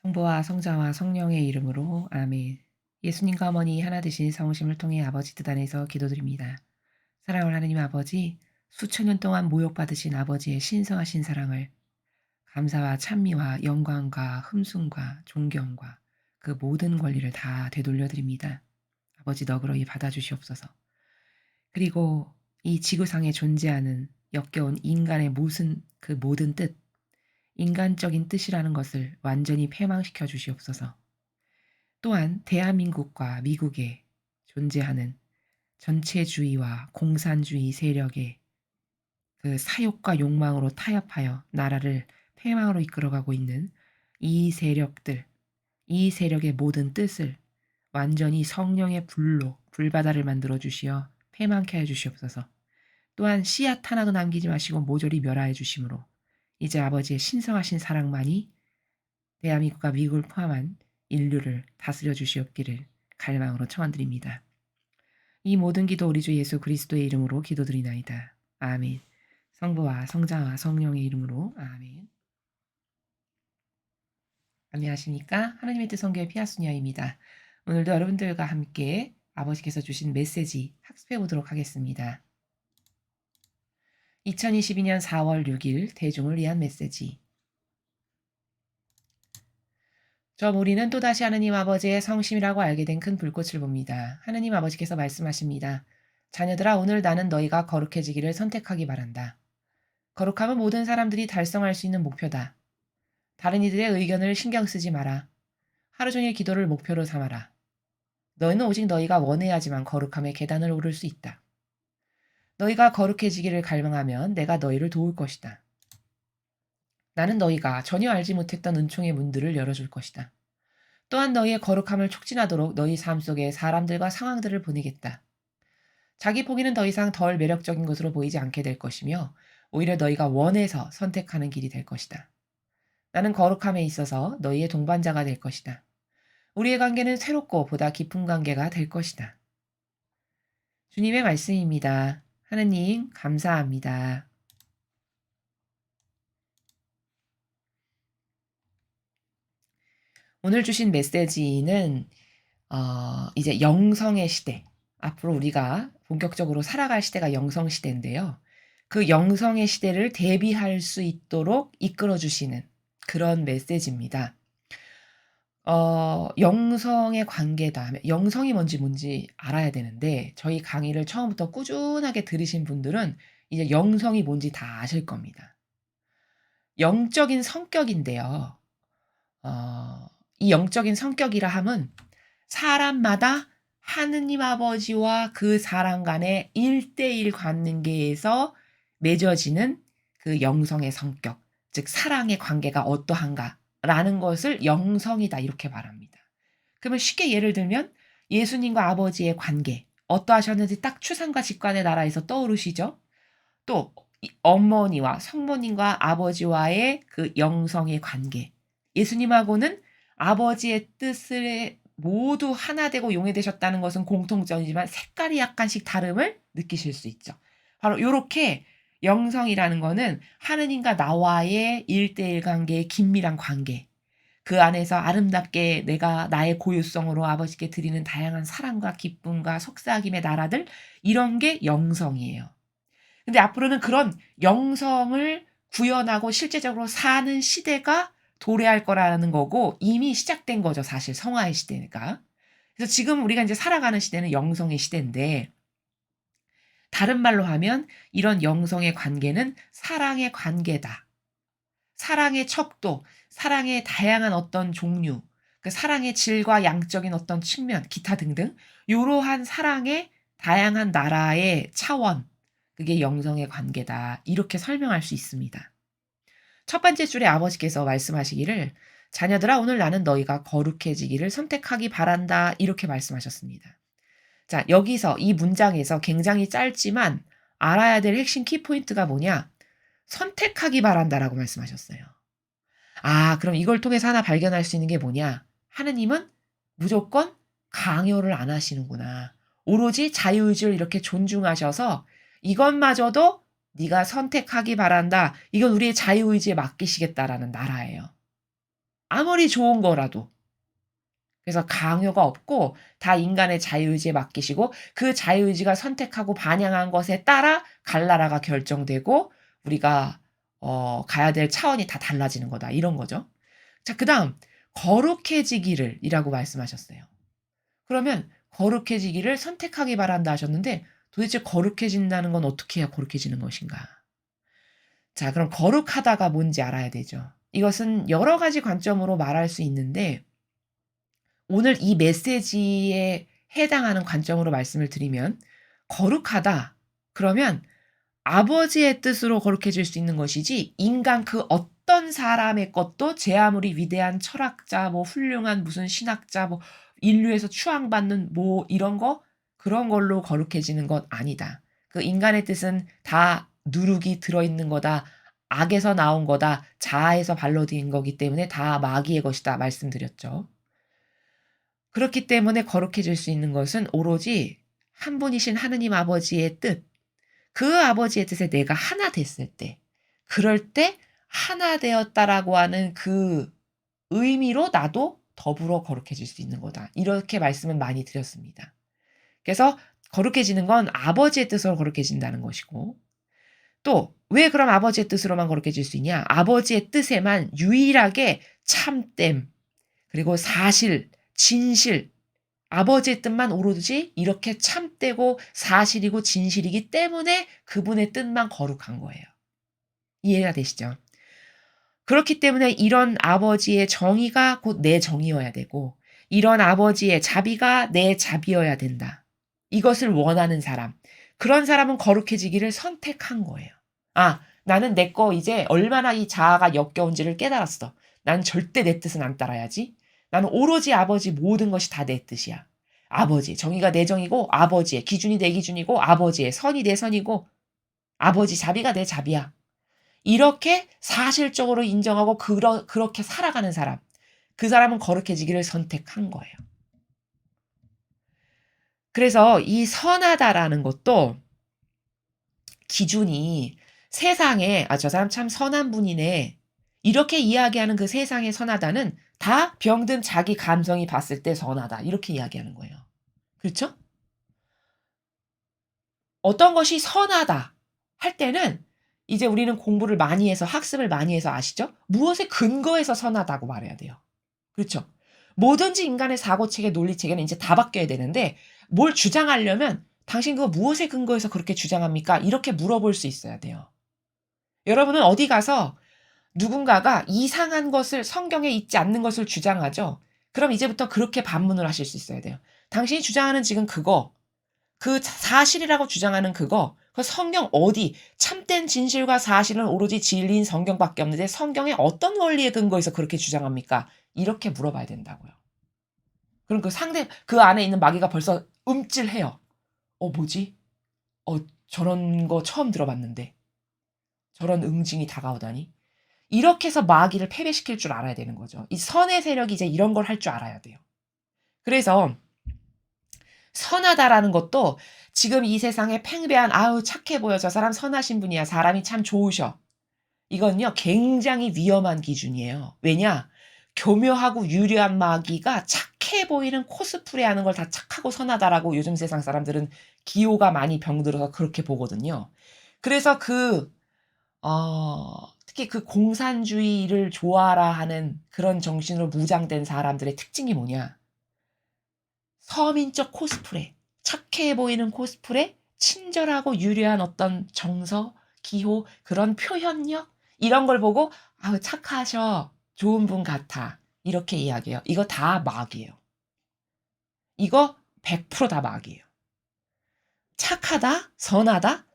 성부와 성자와 성령의 이름으로 아멘. 예수님과 어머니 하나 되신 성심을 통해 아버지 뜻 안에서 기도드립니다. 사랑하는 하나님 아버지, 수천 년 동안 모욕받으신 아버지의 신성하신 사랑을 감사와 찬미와 영광과 흠숭과 존경과 그 모든 권리를 다 되돌려드립니다. 아버지 너그러이 받아주시옵소서. 그리고 이 지구상에 존재하는 역겨운 인간의 모든 뜻, 인간적인 뜻이라는 것을 완전히 패망시켜 주시옵소서. 또한 대한민국과 미국에 존재하는 전체주의와 공산주의 세력의 그 사욕과 욕망으로 타협하여 나라를 패망으로 이끌어가고 있는 이 세력들, 이 세력의 모든 뜻을 완전히 성령의 불로 불바다를 만들어 주시어 패망케 해 주시옵소서. 또한 씨앗 하나도 남기지 마시고 모조리 멸하여 주심으로 이제 아버지의 신성하신 사랑만이 대한민국과 미국을 포함한 인류를 다스려 주시옵기를 갈망으로 청원드립니다. 이 모든 기도 우리 주 예수 그리스도의 이름으로 기도드리나이다. 아멘. 성부와 성자와 성령의 이름으로 아멘. 안녕하십니까? 하나님의 뜻 성교의 피아수녀입니다. 오늘도 여러분들과 함께 아버지께서 주신 메시지 학습해 보도록 하겠습니다. 2022년 4월 6일 대중을 위한 메시지. 저 무리는 또다시 하느님 아버지의 성심이라고 알게 된 큰 불꽃을 봅니다. 하느님 아버지께서 말씀하십니다. 자녀들아, 오늘 나는 너희가 거룩해지기를 선택하기 바란다. 거룩함은 모든 사람들이 달성할 수 있는 목표다. 다른 이들의 의견을 신경 쓰지 마라. 하루 종일 기도를 목표로 삼아라. 너희는 오직 너희가 원해야지만 거룩함의 계단을 오를 수 있다. 너희가 거룩해지기를 갈망하면 내가 너희를 도울 것이다. 나는 너희가 전혀 알지 못했던 은총의 문들을 열어줄 것이다. 또한 너희의 거룩함을 촉진하도록 너희 삶 속에 사람들과 상황들을 보내겠다. 자기 포기는 더 이상 덜 매력적인 것으로 보이지 않게 될 것이며 오히려 너희가 원해서 선택하는 길이 될 것이다. 나는 거룩함에 있어서 너희의 동반자가 될 것이다. 우리의 관계는 새롭고 보다 깊은 관계가 될 것이다. 주님의 말씀입니다. 하느님 감사합니다. 오늘 주신 메시지는 이제 영성의 시대, 앞으로 우리가 본격적으로 살아갈 시대가 영성 시대인데요. 그 영성의 시대를 대비할 수 있도록 이끌어 주시는 그런 메시지입니다. 영성의 관계다. 영성이 뭔지 알아야 되는데 저희 강의를 처음부터 꾸준하게 들으신 분들은 이제 영성이 뭔지 다 아실 겁니다. 영적인 성격인데요. 이 영적인 성격이라 함은 사람마다 하느님 아버지와 그 사람 간의 1:1 관계에서 맺어지는 그 영성의 성격, 즉 사랑의 관계가 어떠한가라는 것을 영성이다 이렇게 말합니다. 그러면 쉽게 예를 들면 예수님과 아버지의 관계 어떠하셨는지 딱 추상과 직관의 나라에서 떠오르시죠? 또 어머니와 성모님과 아버지와의 그 영성의 관계. 예수님하고는 아버지의 뜻을 모두 하나 되고 용해되셨다는 것은 공통점이지만 색깔이 약간씩 다름을 느끼실 수 있죠. 바로 요렇게 영성이라는 거는 하느님과 나와의 1:1 관계의 긴밀한 관계. 그 안에서 아름답게 내가 나의 고유성으로 아버지께 드리는 다양한 사랑과 기쁨과 속삭임의 나라들, 이런 게 영성이에요. 근데 앞으로는 그런 영성을 구현하고 실제적으로 사는 시대가 도래할 거라는 거고 이미 시작된 거죠, 사실 성화의 시대가. 그래서 지금 우리가 이제 살아가는 시대는 영성의 시대인데 다른 말로 하면 이런 영성의 관계는 사랑의 관계다. 사랑의 척도, 사랑의 다양한 어떤 종류, 그 사랑의 질과 양적인 어떤 측면, 기타 등등 이러한 사랑의 다양한 나라의 차원, 그게 영성의 관계다. 이렇게 설명할 수 있습니다. 첫 번째 줄에 아버지께서 말씀하시기를 자녀들아 오늘 나는 너희가 거룩해지기를 선택하기 바란다. 이렇게 말씀하셨습니다. 자, 여기서 이 문장에서 굉장히 짧지만 알아야 될 핵심 키포인트가 뭐냐? 선택하기 바란다라고 말씀하셨어요. 그럼 이걸 통해서 하나 발견할 수 있는 게 뭐냐? 하느님은 무조건 강요를 안 하시는구나. 오로지 자유의지를 이렇게 존중하셔서 이것마저도 네가 선택하기 바란다. 이건 우리의 자유의지에 맡기시겠다라는 나라예요. 아무리 좋은 거라도. 그래서 강요가 없고 다 인간의 자유의지에 맡기시고 그 자유의지가 선택하고 반영한 것에 따라 갈 나라가 결정되고 우리가 가야 될 차원이 다 달라지는 거다. 이런 거죠. 자, 그다음 거룩해지기를 이라고 말씀하셨어요. 그러면 거룩해지기를 선택하기 바란다 하셨는데 도대체 거룩해진다는 건 어떻게 해야 거룩해지는 것인가? 자, 그럼 거룩하다가 뭔지 알아야 되죠. 이것은 여러 가지 관점으로 말할 수 있는데 오늘 이 메시지에 해당하는 관점으로 말씀을 드리면 거룩하다. 그러면 아버지의 뜻으로 거룩해질 수 있는 것이지 인간 그 어떤 사람의 것도 제 아무리 위대한 철학자 뭐 훌륭한 무슨 신학자 뭐 인류에서 추앙받는 뭐 이런 거 그런 걸로 거룩해지는 것 아니다. 그 인간의 뜻은 다 누룩이 들어있는 거다. 악에서 나온 거다. 자아에서 발로된 거기 때문에 다 마귀의 것이다 말씀드렸죠. 그렇기 때문에 거룩해질 수 있는 것은 오로지 한 분이신 하느님 아버지의 뜻, 그 아버지의 뜻에 내가 하나 됐을 때, 그럴 때 하나 되었다라고 하는 그 의미로 나도 더불어 거룩해질 수 있는 거다. 이렇게 말씀은 많이 드렸습니다. 그래서 거룩해지는 건 아버지의 뜻으로 거룩해진다는 것이고 또 왜 그럼 아버지의 뜻으로만 거룩해질 수 있냐? 아버지의 뜻에만 유일하게 참됨, 그리고 사실, 진실, 아버지의 뜻만 오로지 이렇게 참되고 사실이고 진실이기 때문에 그분의 뜻만 거룩한 거예요. 이해가 되시죠? 그렇기 때문에 이런 아버지의 정의가 곧 내 정의여야 되고 이런 아버지의 자비가 내 자비여야 된다. 이것을 원하는 사람. 그런 사람은 거룩해지기를 선택한 거예요. 아, 나는 내 거 이제 얼마나 이 자아가 역겨운지를 깨달았어. 난 절대 내 뜻은 안 따라야지. 나는 오로지 아버지 모든 것이 다 내 뜻이야. 아버지, 정의가 내 정의고 아버지의 기준이 내 기준이고 아버지의 선이 내 선이고 아버지 자비가 내 자비야. 이렇게 사실적으로 인정하고 그렇게 살아가는 사람. 그 사람은 거룩해지기를 선택한 거예요. 그래서 이 선하다라는 것도 기준이 세상에 저 사람 참 선한 분이네. 이렇게 이야기하는 그 세상의 선하다는 다 병든 자기 감성이 봤을 때 선하다. 이렇게 이야기하는 거예요. 그렇죠? 어떤 것이 선하다 할 때는 이제 우리는 공부를 많이 해서 학습을 많이 해서 아시죠? 무엇에 근거해서 선하다고 말해야 돼요. 그렇죠? 뭐든지 인간의 사고체계, 논리체계는 이제 다 바뀌어야 되는데 뭘 주장하려면 당신 그거 무엇에 근거해서 그렇게 주장합니까? 이렇게 물어볼 수 있어야 돼요. 여러분은 어디 가서 누군가가 이상한 것을 성경에 있지 않는 것을 주장하죠. 그럼 이제부터 그렇게 반문을 하실 수 있어야 돼요. 당신이 주장하는 지금 그거 그 사실이라고 주장하는 그거 그 성경 어디 참된 진실과 사실은 오로지 진리인 성경밖에 없는데 성경의 어떤 원리에 근거해서 그렇게 주장합니까? 이렇게 물어봐야 된다고요. 그럼 그 상대 그 안에 있는 마귀가 벌써 움찔해요. 뭐지? 저런 거 처음 들어봤는데. 저런 응징이 다가오다니. 이렇게 해서 마귀를 패배시킬 줄 알아야 되는 거죠. 이 선의 세력이 이제 이런 걸 할 줄 알아야 돼요. 그래서 선하다라는 것도 지금 이 세상에 팽배한 아우 착해 보여 저 사람 선하신 분이야 사람이 참 좋으셔. 이건요 굉장히 위험한 기준이에요. 왜냐? 교묘하고 유려한 마귀가 착해 보이는 코스프레하는 걸 다 착하고 선하다라고 요즘 세상 사람들은 기호가 많이 병들어서 그렇게 보거든요. 그래서 특히 그 공산주의를 좋아라 하는 그런 정신으로 무장된 사람들의 특징이 뭐냐? 서민적 코스프레, 착해 보이는 코스프레, 친절하고 유려한 어떤 정서, 기호, 그런 표현력 이런 걸 보고 아우 착하셔. 좋은 분 같아. 이렇게 이야기해요. 이거 다 마귀예요. 이거 100%다 마귀예요. 착하다? 선하다?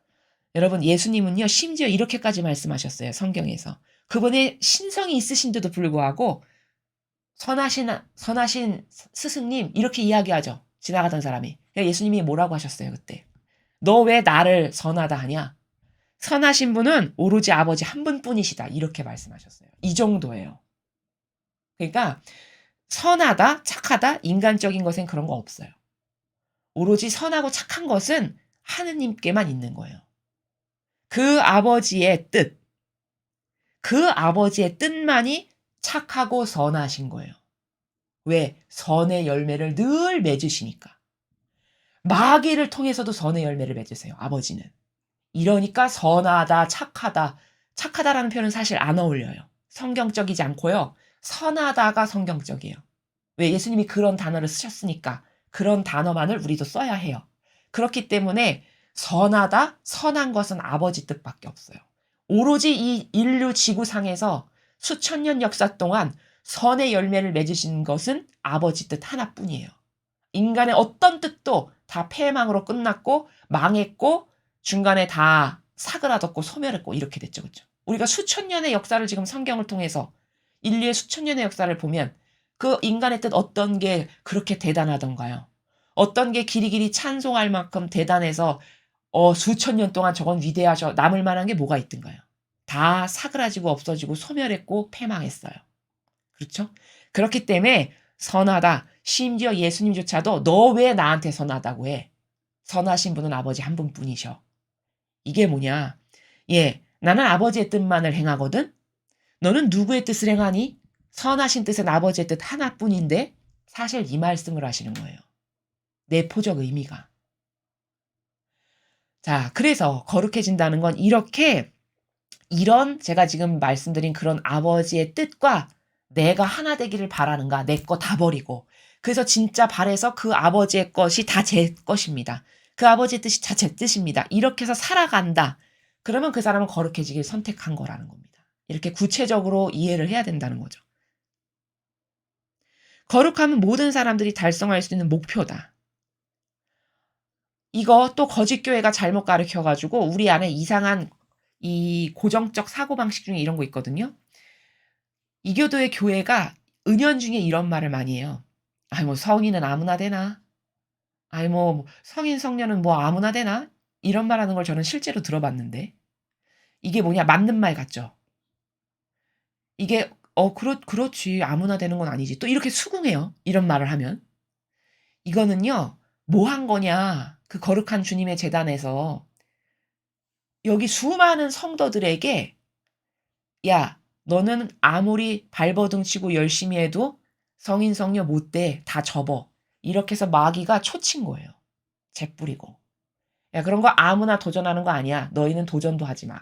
여러분 예수님은요. 심지어 이렇게까지 말씀하셨어요. 성경에서. 그분의 신성이 있으신데도 불구하고 선하신 스승님 이렇게 이야기하죠. 지나가던 사람이. 예수님이 뭐라고 하셨어요. 그때. 너 왜 나를 선하다 하냐? 선하신 분은 오로지 아버지 한 분뿐이시다. 이렇게 말씀하셨어요. 이 정도예요. 그러니까 선하다, 착하다, 인간적인 것엔 그런 거 없어요. 오로지 선하고 착한 것은 하느님께만 있는 거예요. 그 아버지의 뜻, 그 아버지의 뜻만이 착하고 선하신 거예요. 왜? 선의 열매를 늘 맺으시니까. 마귀를 통해서도 선의 열매를 맺으세요, 아버지는. 이러니까 선하다, 착하다. 착하다라는 표현은 사실 안 어울려요. 성경적이지 않고요. 선하다가 성경적이에요. 왜? 예수님이 그런 단어를 쓰셨으니까 그런 단어만을 우리도 써야 해요. 그렇기 때문에 선하다, 선한 것은 아버지 뜻밖에 없어요. 오로지 이 인류 지구상에서 수천 년 역사 동안 선의 열매를 맺으신 것은 아버지 뜻 하나뿐이에요. 인간의 어떤 뜻도 다 패망으로 끝났고 망했고 중간에 다 사그라졌고 소멸했고 이렇게 됐죠. 그렇죠? 우리가 수천 년의 역사를 지금 성경을 통해서 인류의 수천 년의 역사를 보면 그 인간의 뜻 어떤 게 그렇게 대단하던가요? 어떤 게 길이길이 찬송할 만큼 대단해서 수천 년 동안 저건 위대하셔 남을 만한 게 뭐가 있던가요? 다 사그라지고 없어지고 소멸했고 패망했어요. 그렇죠? 그렇기 때문에 선하다. 심지어 예수님조차도 너 왜 나한테 선하다고 해? 선하신 분은 아버지 한 분뿐이셔. 이게 뭐냐? 예, 나는 아버지의 뜻만을 행하거든? 너는 누구의 뜻을 행하니? 선하신 뜻은 아버지의 뜻 하나뿐인데 사실 이 말씀을 하시는 거예요. 내포적 의미가. 자, 그래서 거룩해진다는 건 이런 제가 지금 말씀드린 그런 아버지의 뜻과 내가 하나 되기를 바라는가? 내 거 다 버리고. 그래서 진짜 바래서 그 아버지의 것이 다 제 것입니다. 그 아버지의 뜻이 다 제 뜻입니다. 이렇게 해서 살아간다. 그러면 그 사람은 거룩해지길 선택한 거라는 겁니다. 이렇게 구체적으로 이해를 해야 된다는 거죠. 거룩함은 모든 사람들이 달성할 수 있는 목표다. 이거 또 거짓교회가 잘못 가르쳐가지고 우리 안에 이상한 이 고정적 사고방식 중에 이런 거 있거든요. 이교도의 교회가 은연중에 이런 말을 많이 해요. 아이 뭐 성인은 아무나 되나? 아이 뭐 성인 성녀는 뭐 아무나 되나? 이런 말하는 걸 저는 실제로 들어봤는데 이게 뭐냐 맞는 말 같죠? 이게 그렇지 아무나 되는 건 아니지. 또 이렇게 수긍해요. 이런 말을 하면. 이거는요. 뭐 한 거냐? 그 거룩한 주님의 제단에서 여기 수많은 성도들에게 야, 너는 아무리 발버둥 치고 열심히 해도 성인 성녀 못 돼. 다 접어. 이렇게 해서 마귀가 초친 거예요. 재뿌리고. 야, 그런 거 아무나 도전하는 거 아니야. 너희는 도전도 하지 마.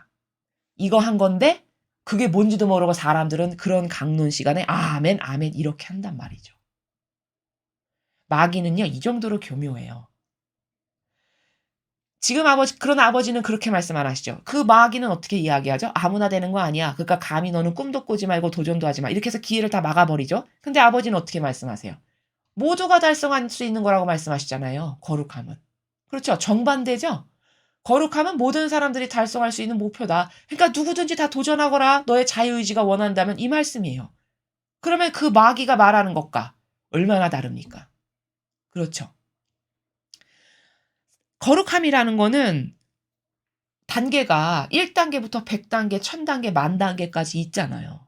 이거 한 건데 그게 뭔지도 모르고 사람들은 그런 강론 시간에 아멘, 아멘 이렇게 한단 말이죠. 마귀는요, 이 정도로 교묘해요. 지금 그런 아버지는 그렇게 말씀 안 하시죠. 그 마귀는 어떻게 이야기하죠? 아무나 되는 거 아니야. 그러니까 감히 너는 꿈도 꾸지 말고 도전도 하지 마. 이렇게 해서 기회를 다 막아버리죠. 근데 아버지는 어떻게 말씀하세요? 모두가 달성할 수 있는 거라고 말씀하시잖아요. 거룩함은. 그렇죠. 정반대죠. 거룩함은 모든 사람들이 달성할 수 있는 목표다. 그러니까 누구든지 다 도전하거라. 너의 자유의지가 원한다면 이 말씀이에요. 그러면 그 마귀가 말하는 것과 얼마나 다릅니까? 그렇죠. 거룩함이라는 거는 단계가 1단계부터 100단계, 1000단계, 10,000단계까지 있잖아요.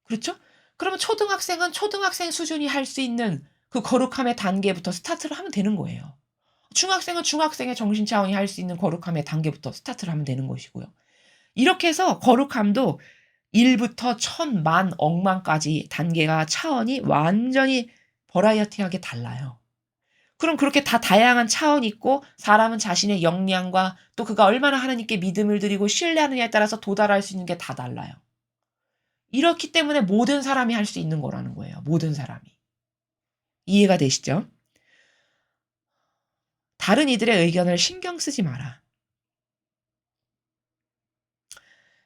그렇죠? 그러면 초등학생은 초등학생 수준이 할 수 있는 그 거룩함의 단계부터 스타트를 하면 되는 거예요. 중학생은 중학생의 정신 차원이 할 수 있는 거룩함의 단계부터 스타트를 하면 되는 것이고요. 이렇게 해서 거룩함도 1부터 1000, 만, 억만까지 단계가 차원이 완전히 버라이어티하게 달라요. 그럼 그렇게 다 다양한 차원이 있고 사람은 자신의 역량과 또 그가 얼마나 하나님께 믿음을 드리고 신뢰하느냐에 따라서 도달할 수 있는 게 다 달라요. 이렇기 때문에 모든 사람이 할 수 있는 거라는 거예요. 모든 사람이. 이해가 되시죠? 다른 이들의 의견을 신경 쓰지 마라.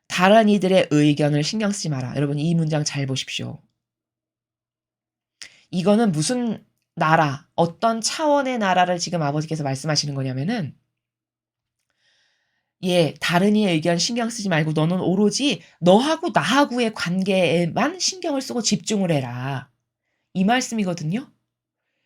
다른 이들의 의견을 신경 쓰지 마라. 여러분 이 문장 잘 보십시오. 이거는 무슨 나라, 어떤 차원의 나라를 지금 아버지께서 말씀하시는 거냐면은 다른 이의 의견 신경 쓰지 말고 너는 오로지 너하고 나하고의 관계에만 신경을 쓰고 집중을 해라. 이 말씀이거든요.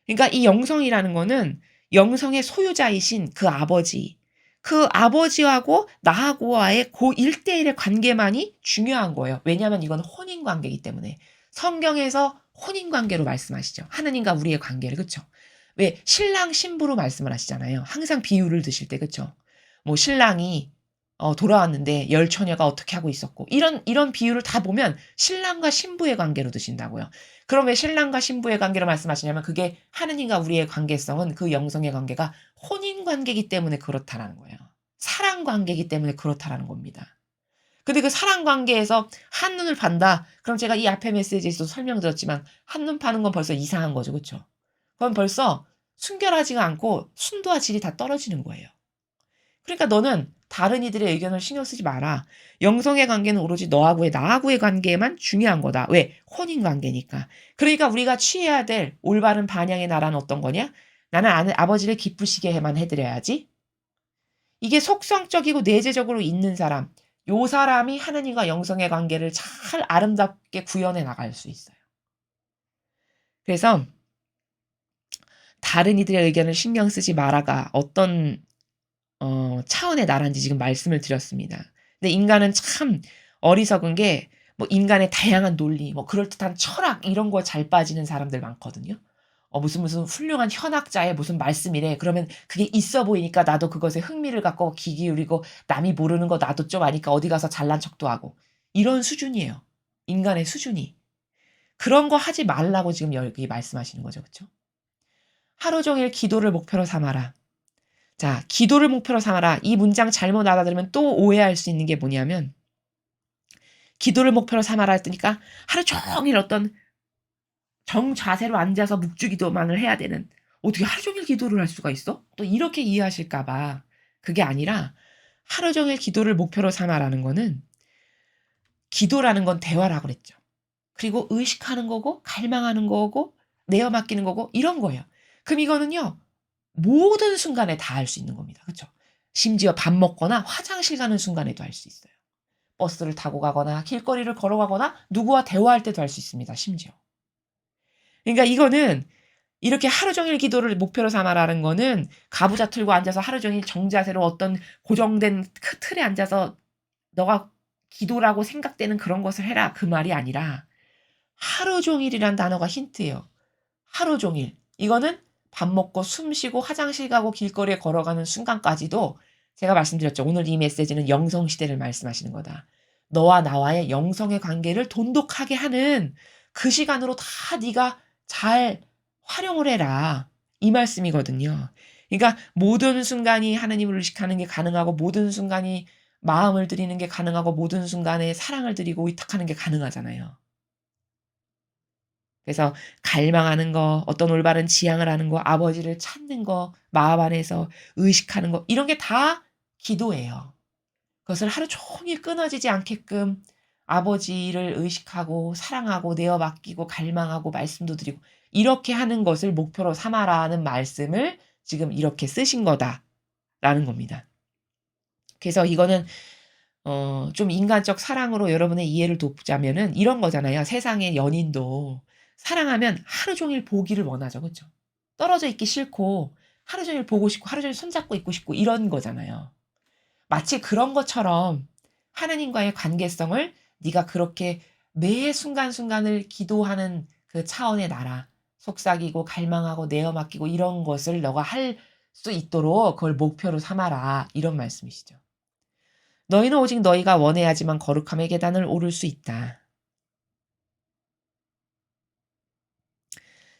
그러니까 이 영성이라는 거는 영성의 소유자이신 그 아버지, 그 아버지하고 나하고와의 그 1대1의 관계만이 중요한 거예요. 왜냐하면 이건 혼인관계이기 때문에. 성경에서 혼인관계로 말씀하시죠. 하느님과 우리의 관계를. 그렇죠? 왜 신랑 신부로 말씀을 하시잖아요. 항상 비유를 드실 때. 그렇죠? 뭐 신랑이 돌아왔는데 열 처녀가 어떻게 하고 있었고 이런 비유를 다 보면 신랑과 신부의 관계로 드신다고요. 그럼 왜 신랑과 신부의 관계로 말씀하시냐면 그게 하느님과 우리의 관계성은 그 영성의 관계가 혼인 관계이기 때문에 그렇다라는 거예요. 사랑 관계이기 때문에 그렇다라는 겁니다. 근데 그 사랑 관계에서 한눈을 판다. 그럼 제가 이 앞에 메시지에서도 설명드렸지만 한눈 파는 건 벌써 이상한 거죠. 그쵸? 그럼 벌써 순결하지가 않고 순도와 질이 다 떨어지는 거예요. 그러니까 너는 다른 이들의 의견을 신경 쓰지 마라. 영성의 관계는 오로지 너하고의 나하고의 관계만 중요한 거다. 왜? 혼인 관계니까. 그러니까 우리가 취해야 될 올바른 반향의 나라는 어떤 거냐? 나는 아버지를 기쁘시게만 해드려야지. 이게 속성적이고 내재적으로 있는 사람, 요 사람이 하느님과 영성의 관계를 잘 아름답게 구현해 나갈 수 있어요. 그래서 다른 이들의 의견을 신경 쓰지 마라가 어떤 차원의 나라인지 지금 말씀을 드렸습니다. 근데 인간은 참 어리석은 게 뭐 인간의 다양한 논리, 뭐 그럴듯한 철학 이런 거 잘 빠지는 사람들 많거든요. 무슨 훌륭한 현학자의 무슨 말씀이래. 그러면 그게 있어 보이니까 나도 그것에 흥미를 갖고 귀 기울이고 남이 모르는 거 나도 좀 아니까 어디 가서 잘난 척도 하고. 이런 수준이에요. 인간의 수준이. 그런 거 하지 말라고 지금 여기 말씀하시는 거죠. 그쵸? 하루 종일 기도를 목표로 삼아라. 자, 기도를 목표로 삼아라. 이 문장 잘못 알아들으면 또 오해할 수 있는 게 뭐냐면 기도를 목표로 삼아라 했으니까 하루 종일 어떤 정자세로 앉아서 묵주기도만을 해야 되는 어떻게 하루 종일 기도를 할 수가 있어? 또 이렇게 이해하실까 봐. 그게 아니라 하루 종일 기도를 목표로 삼아라는 거는 기도라는 건 대화라고 그랬죠. 그리고 의식하는 거고 갈망하는 거고 내어 맡기는 거고 이런 거예요. 그럼 이거는요. 모든 순간에 다 할 수 있는 겁니다. 그렇죠? 심지어 밥 먹거나 화장실 가는 순간에도 할 수 있어요. 버스를 타고 가거나 길거리를 걸어가거나 누구와 대화할 때도 할 수 있습니다. 심지어. 그러니까 이거는 이렇게 하루 종일 기도를 목표로 삼아라는 거는 가부좌 틀고 앉아서 하루 종일 정자세로 어떤 고정된 틀에 앉아서 너가 기도라고 생각되는 그런 것을 해라. 그 말이 아니라 하루 종일이란 단어가 힌트예요. 하루 종일. 이거는 밥 먹고 숨 쉬고 화장실 가고 길거리에 걸어가는 순간까지도 제가 말씀드렸죠. 오늘 이 메시지는 영성 시대를 말씀하시는 거다. 너와 나와의 영성의 관계를 돈독하게 하는 그 시간으로 다 네가 잘 활용을 해라. 이 말씀이거든요. 그러니까 모든 순간이 하나님을 의식하는 게 가능하고 모든 순간이 마음을 드리는 게 가능하고 모든 순간에 사랑을 드리고 의탁하는 게 가능하잖아요. 그래서 갈망하는 거, 어떤 올바른 지향을 하는 거, 아버지를 찾는 거, 마음 안에서 의식하는 거 이런 게 다 기도예요. 그것을 하루 종일 끊어지지 않게끔 아버지를 의식하고 사랑하고 내어 맡기고 갈망하고 말씀도 드리고 이렇게 하는 것을 목표로 삼아라는 말씀을 지금 이렇게 쓰신 거다라는 겁니다. 그래서 이거는 좀 인간적 사랑으로 여러분의 이해를 돕자면은 이런 거잖아요. 세상의 연인도 사랑하면 하루 종일 보기를 원하죠. 그쵸? 떨어져 있기 싫고 하루 종일 보고 싶고 하루 종일 손잡고 있고 싶고 이런 거잖아요. 마치 그런 것처럼 하나님과의 관계성을 네가 그렇게 매 순간순간을 기도하는 그 차원의 나라, 속삭이고 갈망하고 내어 맡기고 이런 것을 너가 할 수 있도록 그걸 목표로 삼아라. 이런 말씀이시죠. 너희는 오직 너희가 원해야지만 거룩함의 계단을 오를 수 있다.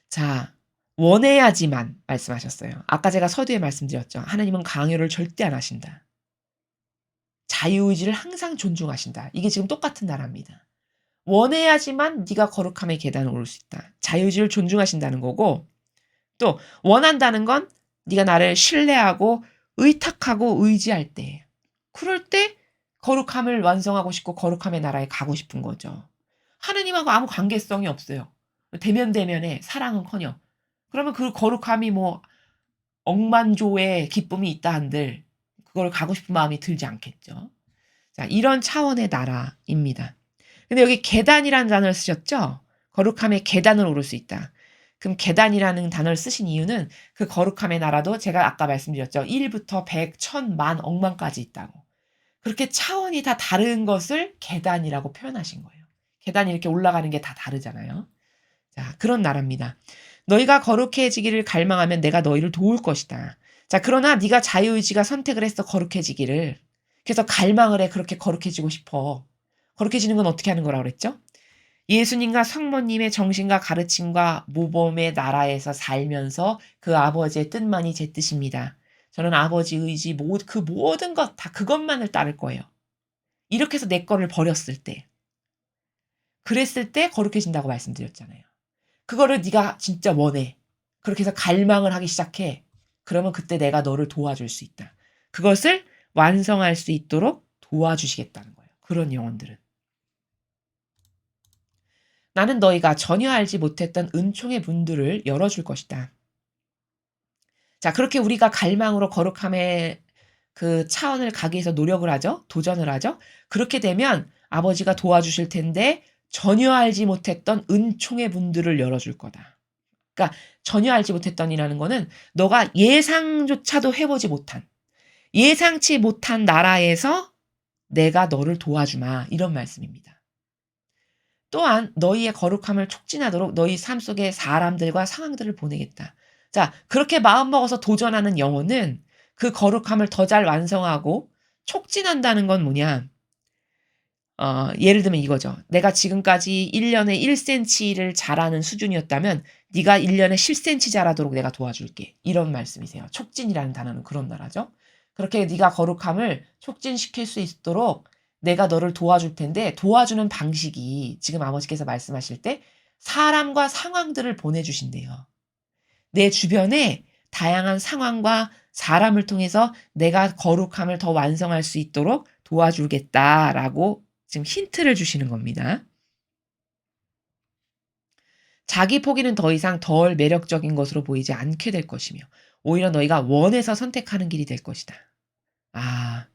자, 원해야지만 말씀하셨어요. 아까 제가 서두에 말씀드렸죠. 하나님은 강요를 절대 안 하신다. 자유의지를 항상 존중하신다. 이게 지금 똑같은 나라입니다. 원해야지만 네가 거룩함의 계단을 오를 수 있다. 자유의지를 존중하신다는 거고 또 원한다는 건 네가 나를 신뢰하고 의탁하고 의지할 때 그럴 때 거룩함을 완성하고 싶고 거룩함의 나라에 가고 싶은 거죠. 하느님하고 아무 관계성이 없어요. 대면대면에 사랑은커녕. 그러면 그 거룩함이 뭐 억만조의 기쁨이 있다 한들 그걸 가고 싶은 마음이 들지 않겠죠. 자, 이런 차원의 나라입니다. 근데 여기 계단이라는 단어를 쓰셨죠? 거룩함의 계단을 오를 수 있다. 그럼 계단이라는 단어를 쓰신 이유는 그 거룩함의 나라도 제가 아까 말씀드렸죠. 1부터 100, 1000, 만, 억만까지 있다고. 그렇게 차원이 다 다른 것을 계단이라고 표현하신 거예요. 계단이 이렇게 올라가는 게 다 다르잖아요. 자, 그런 나라입니다. 너희가 거룩해지기를 갈망하면 내가 너희를 도울 것이다. 자, 그러나 네가 자유의지가 선택을 했어 거룩해지기를. 그래서 갈망을 해. 그렇게 거룩해지고 싶어. 거룩해지는 건 어떻게 하는 거라고 그랬죠? 예수님과 성모님의 정신과 가르침과 모범의 나라에서 살면서 그 아버지의 뜻만이 제 뜻입니다. 저는 아버지 의지 그 모든 것 다 그것만을 따를 거예요. 이렇게 해서 내 거를 버렸을 때 그랬을 때 거룩해진다고 말씀드렸잖아요. 그거를 네가 진짜 원해. 그렇게 해서 갈망을 하기 시작해. 그러면 그때 내가 너를 도와줄 수 있다. 그것을 완성할 수 있도록 도와주시겠다는 거예요. 그런 영혼들은. 나는 너희가 전혀 알지 못했던 은총의 문들을 열어줄 것이다. 자, 그렇게 우리가 갈망으로 거룩함의 그 차원을 가기 위해서 노력을 하죠. 도전을 하죠. 그렇게 되면 아버지가 도와주실 텐데 전혀 알지 못했던 은총의 문들을 열어줄 거다. 그러니까 전혀 알지 못했던이라는 거는 너가 예상조차도 해보지 못한, 예상치 못한 나라에서 내가 너를 도와주마. 이런 말씀입니다. 또한 너희의 거룩함을 촉진하도록 너희 삶 속에 사람들과 상황들을 보내겠다. 자, 그렇게 마음먹어서 도전하는 영혼은 그 거룩함을 더 잘 완성하고 촉진한다는 건 뭐냐? 예를 들면 이거죠. 내가 지금까지 1년에 1cm를 자라는 수준이었다면 네가 1년에 10cm 자라도록 내가 도와줄게. 이런 말씀이세요. 촉진이라는 단어는 그런 나라죠. 그렇게 네가 거룩함을 촉진시킬 수 있도록 내가 너를 도와줄 텐데 도와주는 방식이 지금 아버지께서 말씀하실 때 사람과 상황들을 보내주신대요. 내 주변에 다양한 상황과 사람을 통해서 내가 거룩함을 더 완성할 수 있도록 도와주겠다라고 지금 힌트를 주시는 겁니다. 자기 포기는 더 이상 덜 매력적인 것으로 보이지 않게 될 것이며 오히려 너희가 원해서 선택하는 길이 될 것이다. 아,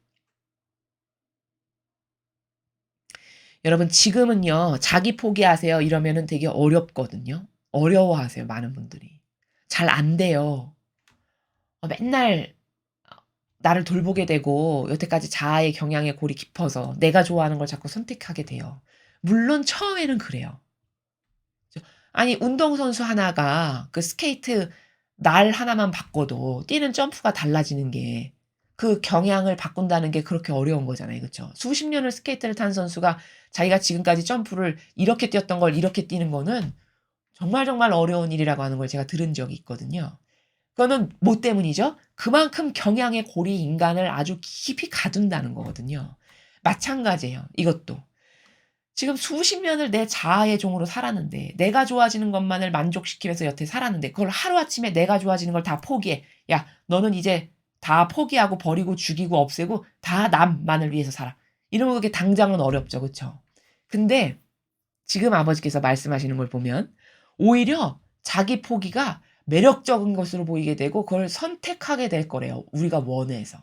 여러분 지금은요. 자기 포기하세요 이러면은 되게 어렵거든요. 어려워하세요 많은 분들이. 잘 안 돼요. 맨날 나를 돌보게 되고 여태까지 자아의 경향의 골이 깊어서 내가 좋아하는 걸 자꾸 선택하게 돼요. 물론 처음에는 그래요. 아니 운동선수 하나가 그 스케이트 날 하나만 바꿔도 뛰는 점프가 달라지는 게 그 경향을 바꾼다는 게 그렇게 어려운 거잖아요. 그쵸? 수십 년을 스케이트를 탄 선수가 자기가 지금까지 점프를 이렇게 뛰었던 걸 이렇게 뛰는 거는 정말 정말 어려운 일이라고 하는 걸 제가 들은 적이 있거든요. 그거는 뭐 때문이죠? 그만큼 경향의 골이 인간을 아주 깊이 가둔다는 거거든요. 마찬가지예요. 이것도. 지금 수십 년을 내 자아의 종으로 살았는데 내가 좋아지는 것만을 만족시키면서 여태 살았는데 그걸 하루아침에 내가 좋아지는 걸 다 포기해. 야, 너는 이제 다 포기하고 버리고 죽이고 없애고 다 남만을 위해서 살아. 이러면 그게 당장은 어렵죠. 그쵸? 근데 지금 아버지께서 말씀하시는 걸 보면 오히려 자기 포기가 매력적인 것으로 보이게 되고 그걸 선택하게 될 거래요. 우리가 원해서.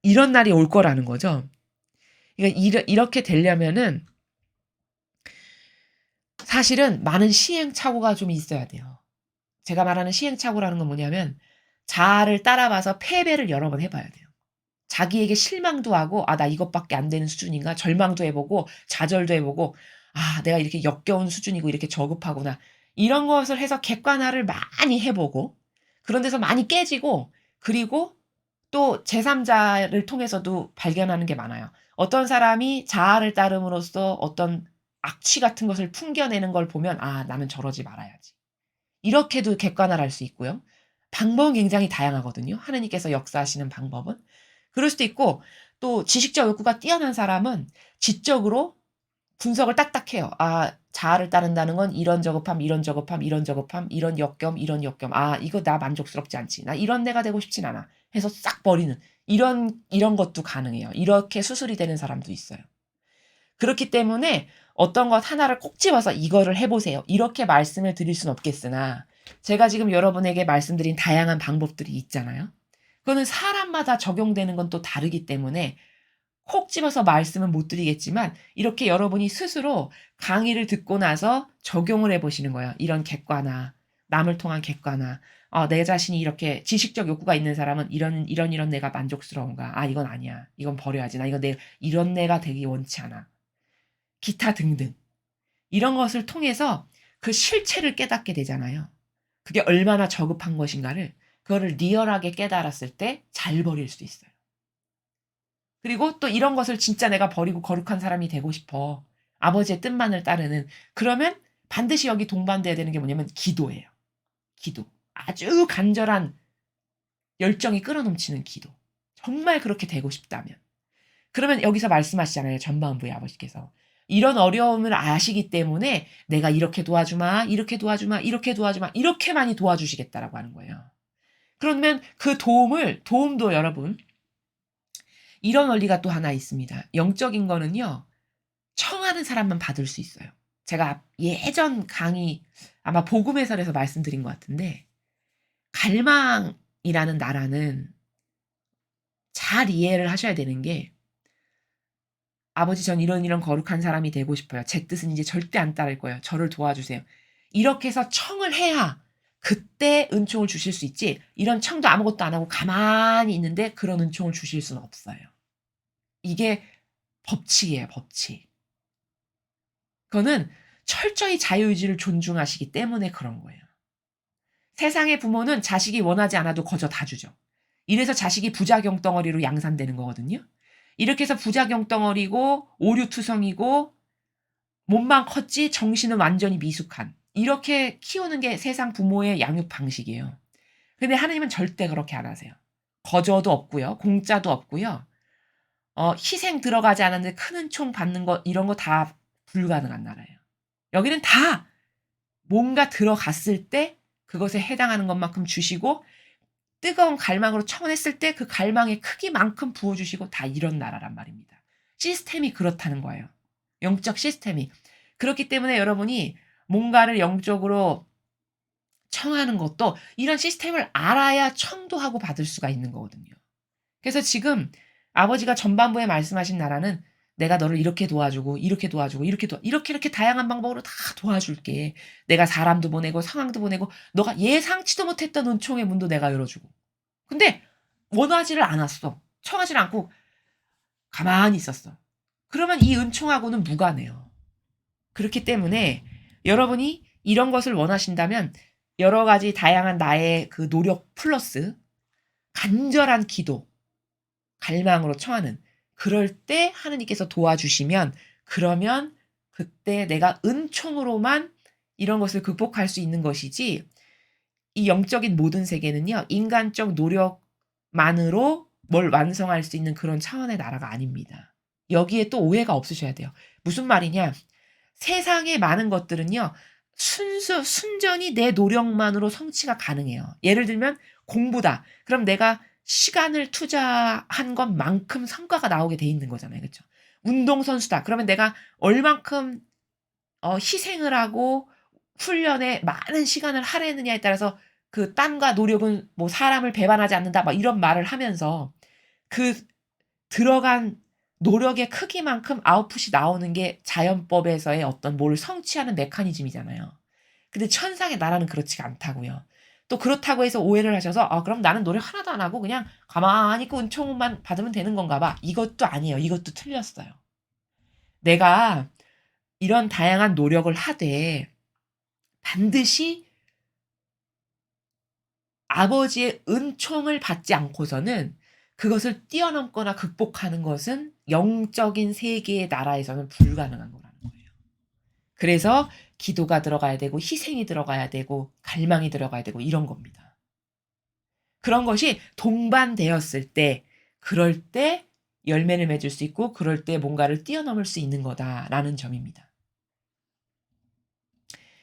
이런 날이 올 거라는 거죠. 그러니까 이렇게 되려면은 사실은 많은 시행착오가 좀 있어야 돼요. 제가 말하는 시행착오라는 건 뭐냐면 자아를 따라봐서 패배를 여러 번 해 봐야 돼요. 자기에게 실망도 하고 '아 나 이것밖에 안 되는 수준인가?' 절망도 해 보고 좌절도 해 보고 '아 내가 이렇게 역겨운 수준이고 이렇게 저급하구나.' 이런 것을 해서 객관화를 많이 해 보고 그런 데서 많이 깨지고 그리고 또 제3 자를 통해서도 발견하는 게 많아요. 어떤 사람이 자아를 따름으로써 어떤 악취 같은 것을 풍겨내는 걸 보면 '아 나는 저러지 말아야지.' 이렇게도 객관화를 할 수 있고요. 방법은 굉장히 다양하거든요, 하느님께서 역사하시는 방법은. 그럴 수도 있고 또 지식적 욕구가 뛰어난 사람은 지적으로 분석을 딱딱 해요. 아 자아를 따른다는 건 이런 저급함, 이런 저급함, 이런 저급함, 이런 역겸, 이런 역겸. '아 이거 나 만족스럽지 않지. 나 이런 내가 되고 싶진 않아.' 해서 싹 버리는 이런 것도 가능해요. 이렇게 수술이 되는 사람도 있어요. 그렇기 때문에 어떤 것 하나를 꼭 집어서 "이거를 해 보세요." 이렇게 말씀을 드릴 수는 없겠으나 제가 지금 여러분에게 말씀드린 다양한 방법들이 있잖아요. 그거는 사람마다 적용되는 건 또 다르기 때문에 콕 집어서 말씀은 못 드리겠지만 이렇게 여러분이 스스로 강의를 듣고 나서 적용을 해 보시는 거예요. 이런 객관화, 남을 통한 객관화. 내 자신이 이렇게 지식적 욕구가 있는 사람은 이런 내가 만족스러운가? 아 이건 아니야. 이건 버려야지. 나 이런 내가 되기 원치 않아. 기타 등등. 이런 것을 통해서 그 실체를 깨닫게 되잖아요. 그게 얼마나 저급한 것인가를 그거를 리얼하게 깨달았을 때 잘 버릴 수 있어요. 그리고 또 이런 것을 진짜 내가 버리고 거룩한 사람이 되고 싶어. 아버지의 뜻만을 따르는. 그러면 반드시 여기 동반돼야 되는 게 뭐냐면 기도예요. 기도. 아주 간절한 열정이 끌어넘치는 기도. 정말 그렇게 되고 싶다면. 그러면 여기서 말씀하시잖아요. 전반부의 아버지께서. 이런 어려움을 아시기 때문에 내가 이렇게 도와주마, 이렇게 도와주마, 이렇게 도와주마, 이렇게 많이 도와주시겠다라고 하는 거예요. 그러면 그 도움도 여러분, 이런 원리가 또 하나 있습니다. 영적인 거는요, 청하는 사람만 받을 수 있어요. 제가 예전 강의, 아마 복음 해설에서 말씀드린 것 같은데, 갈망이라는 나라는 잘 이해를 하셔야 되는 게, 아버지 전 이런 거룩한 사람이 되고 싶어요. 제 뜻은 이제 절대 안 따를 거예요. 저를 도와주세요. 이렇게 해서 청을 해야 그때 은총을 주실 수 있지, 이런 청도 아무것도 안 하고 가만히 있는데 그런 은총을 주실 수는 없어요. 이게 법칙이에요, 법칙. 그거는 철저히 자유의지를 존중하시기 때문에 그런 거예요. 세상의 부모는 자식이 원하지 않아도 거저 다 주죠. 이래서 자식이 부작용 덩어리로 양산되는 거거든요. 이렇게 해서 부작용 덩어리고 오류투성이고 몸만 컸지 정신은 완전히 미숙한, 이렇게 키우는 게 세상 부모의 양육 방식이에요. 근데 하나님은 절대 그렇게 안 하세요. 거저도 없고요. 공짜도 없고요. 희생 들어가지 않았는데 큰 은총 받는 거, 이런 거 다 불가능한 나라예요. 여기는 다 뭔가 들어갔을 때 그것에 해당하는 것만큼 주시고, 뜨거운 갈망으로 청원했을 때 그 갈망의 크기만큼 부어주시고, 다 이런 나라란 말입니다. 시스템이 그렇다는 거예요. 영적 시스템이. 그렇기 때문에 여러분이 뭔가를 영적으로 청하는 것도 이런 시스템을 알아야 청도 하고 받을 수가 있는 거거든요. 그래서 지금 아버지가 전반부에 말씀하신 나라는, 내가 너를 이렇게 도와주고 이렇게 도와주고 이렇게 다양한 방법으로 다 도와줄게. 내가 사람도 보내고 상황도 보내고 너가 예상치도 못했던 은총의 문도 내가 열어주고. 근데 원하지를 않았어. 청하지를 않고 가만히 있었어. 그러면 이 은총하고는 무관해요. 그렇기 때문에 여러분이 이런 것을 원하신다면 여러 가지 다양한 나의 그 노력 플러스 간절한 기도, 갈망으로 청하는, 그럴 때 하느님께서 도와주시면, 그러면 그때 내가 은총으로만 이런 것을 극복할 수 있는 것이지, 이 영적인 모든 세계는요, 인간적 노력만으로 뭘 완성할 수 있는 그런 차원의 나라가 아닙니다. 여기에 또 오해가 없으셔야 돼요. 무슨 말이냐? 세상의 많은 것들은요, 순전히 내 노력만으로 성취가 가능해요. 예를 들면 공부다. 그럼 내가 시간을 투자한 것만큼 성과가 나오게 돼 있는 거잖아요. 그렇죠? 운동선수다. 그러면 내가 얼만큼 희생을 하고 훈련에 많은 시간을 할애했느냐에 따라서 그 땀과 노력은 뭐 사람을 배반하지 않는다, 막 이런 말을 하면서 그 들어간 노력의 크기만큼 아웃풋이 나오는 게 자연법에서의 어떤 뭘 성취하는 메커니즘이잖아요. 근데 천상의 나라는 그렇지가 않다고요. 또 그렇다고 해서 오해를 하셔서 그럼 나는 노력 하나도 안 하고 그냥 가만히 있고 은총만 받으면 되는 건가 봐. 이것도 아니에요. 이것도 틀렸어요. 내가 이런 다양한 노력을 하되 반드시 아버지의 은총을 받지 않고서는 그것을 뛰어넘거나 극복하는 것은 영적인 세계의 나라에서는 불가능한 거라는 거예요. 그래서 기도가 들어가야 되고 희생이 들어가야 되고 갈망이 들어가야 되고 이런 겁니다. 그런 것이 동반되었을 때, 그럴 때 열매를 맺을 수 있고 그럴 때 뭔가를 뛰어넘을 수 있는 거다라는 점입니다.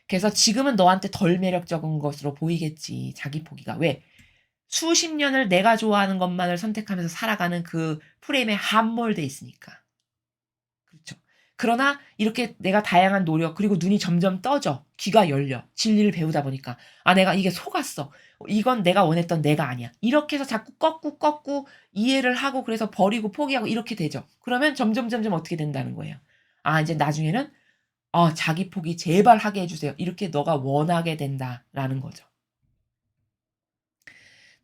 그래서 지금은 너한테 덜 매력적인 것으로 보이겠지, 자기 포기가. 왜? 수십 년을 내가 좋아하는 것만을 선택하면서 살아가는 그 프레임에 함몰돼 있으니까. 그렇죠. 그러나 이렇게 내가 다양한 노력, 그리고 눈이 점점 떠져. 귀가 열려. 진리를 배우다 보니까. 내가 이게 속았어. 이건 내가 원했던 내가 아니야. 이렇게 해서 자꾸 꺾고 이해를 하고 그래서 버리고 포기하고 이렇게 되죠. 그러면 점점 어떻게 된다는 거예요. 이제 나중에는 자기 포기 제발 하게 해주세요. 이렇게 너가 원하게 된다라는 거죠.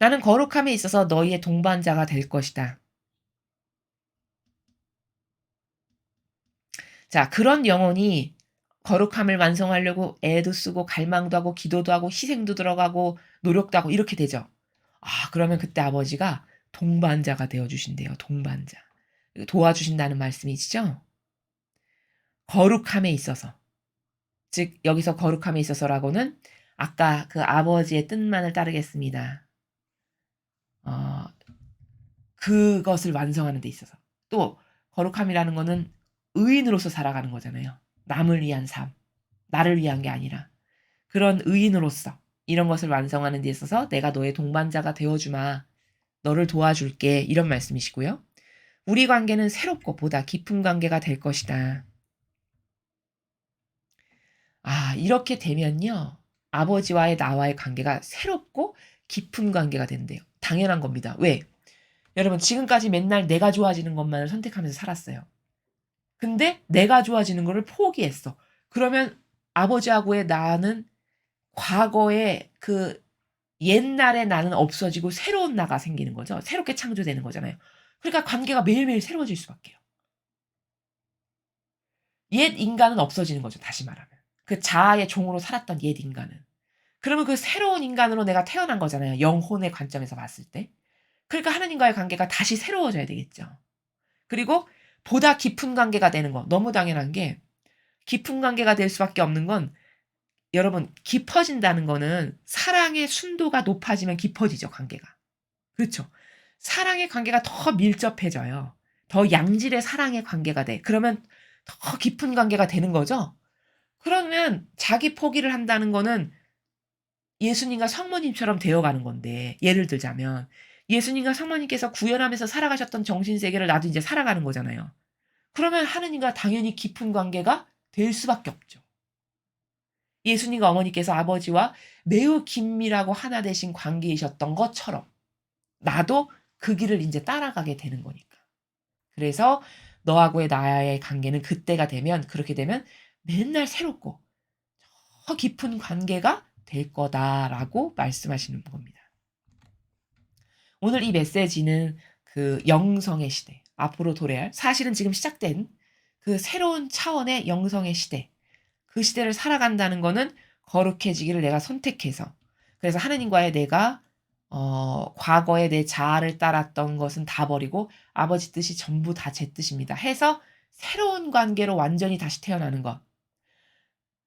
나는 거룩함에 있어서 너희의 동반자가 될 것이다. 자, 그런 영혼이 거룩함을 완성하려고 애도 쓰고 갈망도 하고 기도도 하고 희생도 들어가고 노력도 하고 이렇게 되죠. 그러면 그때 아버지가 동반자가 되어 주신대요. 동반자. 도와주신다는 말씀이시죠? 거룩함에 있어서. 즉 여기서 거룩함에 있어서라고는 아까 그 아버지의 뜻만을 따르겠습니다. 어 그것을 완성하는 데 있어서. 또 거룩함이라는 거는 의인으로서 살아가는 거잖아요. 남을 위한 삶. 나를 위한 게 아니라. 그런 의인으로서 이런 것을 완성하는 데 있어서 내가 너의 동반자가 되어 주마. 너를 도와줄게. 이런 말씀이시고요. 우리 관계는 새롭고 보다 깊은 관계가 될 것이다. 이렇게 되면요. 아버지와의 나와의 관계가 새롭고 깊은 관계가 된대요. 당연한 겁니다. 왜? 여러분 지금까지 맨날 내가 좋아지는 것만을 선택하면서 살았어요. 근데 내가 좋아지는 거를 포기했어. 그러면 아버지하고의 나는 과거의 그 옛날의 나는 없어지고 새로운 나가 생기는 거죠. 새롭게 창조되는 거잖아요. 그러니까 관계가 매일매일 새로워질 수밖에요. 옛 인간은 없어지는 거죠. 다시 말하면. 그 자아의 종으로 살았던 옛 인간은. 그러면 그 새로운 인간으로 내가 태어난 거잖아요. 영혼의 관점에서 봤을 때. 그러니까 하나님과의 관계가 다시 새로워져야 되겠죠. 그리고 보다 깊은 관계가 되는 거. 너무 당연한 게 깊은 관계가 될 수밖에 없는 건 여러분 깊어진다는 거는 사랑의 순도가 높아지면 깊어지죠, 관계가. 그렇죠. 사랑의 관계가 더 밀접해져요. 더 양질의 사랑의 관계가 돼. 그러면 더 깊은 관계가 되는 거죠. 그러면 자기 포기를 한다는 거는 예수님과 성모님처럼 되어가는 건데 예를 들자면 예수님과 성모님께서 구현하면서 살아가셨던 정신세계를 나도 이제 살아가는 거잖아요. 그러면 하느님과 당연히 깊은 관계가 될 수밖에 없죠. 예수님과 어머니께서 아버지와 매우 긴밀하고 하나 되신 관계이셨던 것처럼 나도 그 길을 이제 따라가게 되는 거니까. 그래서 너하고의 나의 관계는 그때가 되면 그렇게 되면 맨날 새롭고 더 깊은 관계가 될 거다라고 말씀하시는 겁니다. 오늘 이 메시지는 그 영성의 시대, 앞으로 도래할 사실은 지금 시작된 그 새로운 차원의 영성의 시대, 그 시대를 살아간다는 거는 거룩해지기를 내가 선택해서 그래서 하느님과의 내가 과거의 내 자아를 따랐던 것은 다 버리고 아버지 뜻이 전부 다 제 뜻입니다. 해서 새로운 관계로 완전히 다시 태어나는 것.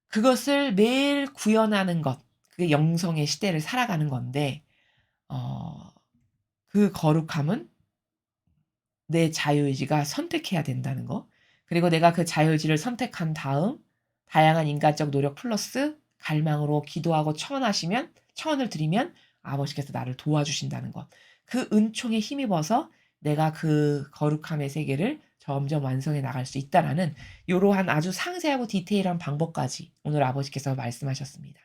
그것을 매일 구현하는 것. 그게 영성의 시대를 살아가는 건데 어 그 거룩함은 내 자유의지가 선택해야 된다는 거. 그리고 내가 그 자유의지를 선택한 다음 다양한 인간적 노력 플러스 갈망으로 기도하고 청원을 드리면 아버지께서 나를 도와주신다는 것. 그 은총에 힘입어서 내가 그 거룩함의 세계를 점점 완성해 나갈 수 있다라는 이러한 아주 상세하고 디테일한 방법까지 오늘 아버지께서 말씀하셨습니다.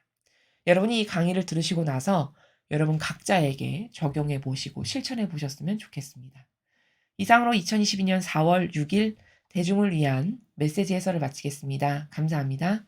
여러분이 이 강의를 들으시고 나서 여러분 각자에게 적용해 보시고 실천해 보셨으면 좋겠습니다. 이상으로 2022년 4월 6일 대중을 위한 메시지 해설을 마치겠습니다. 감사합니다.